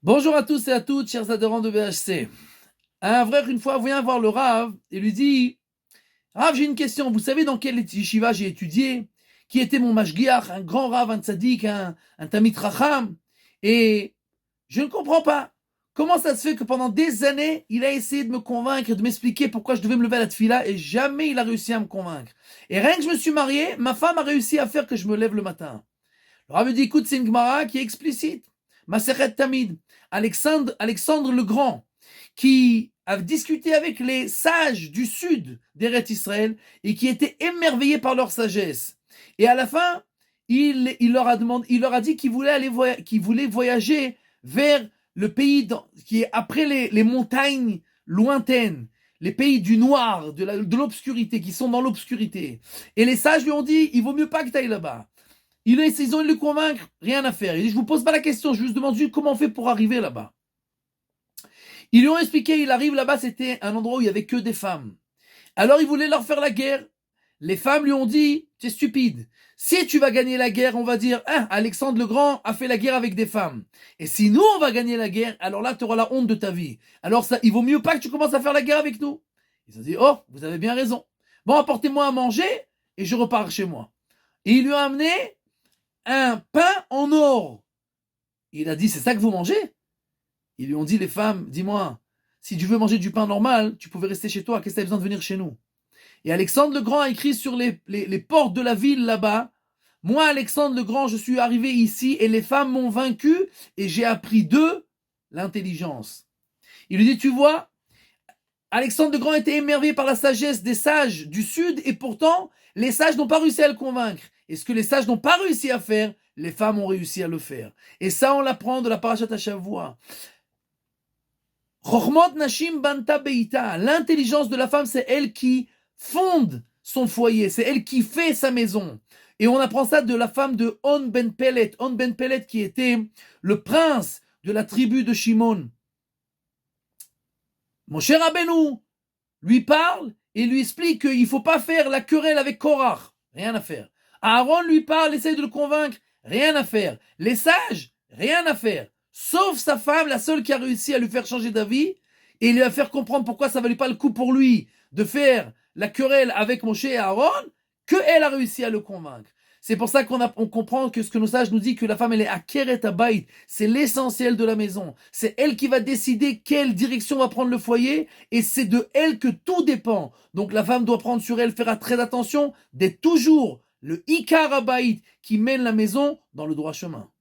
Bonjour à tous et à toutes, chers adhérents de BHC. Un frère, une fois, vient voir le Rav et lui dit: Rav, j'ai une question. Vous savez dans quelle yeshiva j'ai étudié? Qui était mon mashgiach, un grand Rav, un tzaddik, un tamid racham? Et je ne comprends pas. Comment ça se fait que pendant des années, il a essayé de me convaincre, de m'expliquer pourquoi je devais me lever à la tefila et jamais il a réussi à me convaincre. Et rien que je me suis marié, ma femme a réussi à faire que je me lève le matin. Le Rav dit: écoute, c'est une Gemara qui est explicite. Masechet Tamid. Alexandre le Grand, qui a discuté avec les sages du sud d'Eretz Israël et qui était émerveillé par leur sagesse. Et à la fin, il leur a dit qu'il voulait voyager vers le pays qui est après les montagnes lointaines, les pays du noir, de l'obscurité, qui sont dans l'obscurité. Et les sages lui ont dit: il vaut mieux pas que tu ailles là-bas. Ils ont essayé de le convaincre, rien à faire. Il dit: je vous pose pas la question, je vous demande juste comment on fait pour arriver là-bas. Ils lui ont expliqué, il arrive là-bas, c'était un endroit où il y avait que des femmes. Alors il voulait leur faire la guerre. Les femmes lui ont dit: tu es stupide. Si tu vas gagner la guerre, on va dire: Alexandre le Grand a fait la guerre avec des femmes. Et si nous, on va gagner la guerre, alors là, tu auras la honte de ta vie. Alors ça, il vaut mieux pas que tu commences à faire la guerre avec nous. Ils ont dit: oh, vous avez bien raison. Bon, apportez-moi à manger et je repars chez moi. Et il lui a amené un pain en or. Il a dit: c'est ça que vous mangez? Ils lui ont dit, les femmes: dis-moi, si tu veux manger du pain normal, tu pouvais rester chez toi, qu'est-ce que tu as besoin de venir chez nous? Et Alexandre le Grand a écrit sur les portes de la ville là-bas: moi, Alexandre le Grand, je suis arrivé ici et les femmes m'ont vaincu et j'ai appris d'eux l'intelligence. Il lui dit: tu vois, Alexandre le Grand était émerveillé par la sagesse des sages du Sud et pourtant, les sages n'ont pas réussi à le convaincre. Et ce que les sages n'ont pas réussi à faire, les femmes ont réussi à le faire. Et ça, on l'apprend de la Parashat HaShavua. Chochmot Nashim Banta Beita. L'intelligence de la femme, c'est elle qui fonde son foyer, c'est elle qui fait sa maison. Et on apprend ça de la femme de On Ben Pelet. On Ben Pelet qui était le prince de la tribu de Shimon. Mon cher Rabbeinu lui parle et lui explique qu'il ne faut pas faire la querelle avec Korach. Rien à faire. Aaron lui parle, essaye de le convaincre. Rien à faire. Les sages, rien à faire. Sauf sa femme, la seule qui a réussi à lui faire changer d'avis et lui a faire comprendre pourquoi ça ne valait pas le coup pour lui de faire la querelle avec Moshe et Aaron, qu'elle a réussi à le convaincre. C'est pour ça qu'on comprend que ce que nos sages nous disent, que la femme, elle est akeret habayit. C'est l'essentiel de la maison. C'est elle qui va décider quelle direction va prendre le foyer et c'est de elle que tout dépend. Donc la femme doit prendre sur elle, faire très attention d'être toujours le ikar habayit qui mène la maison dans le droit chemin.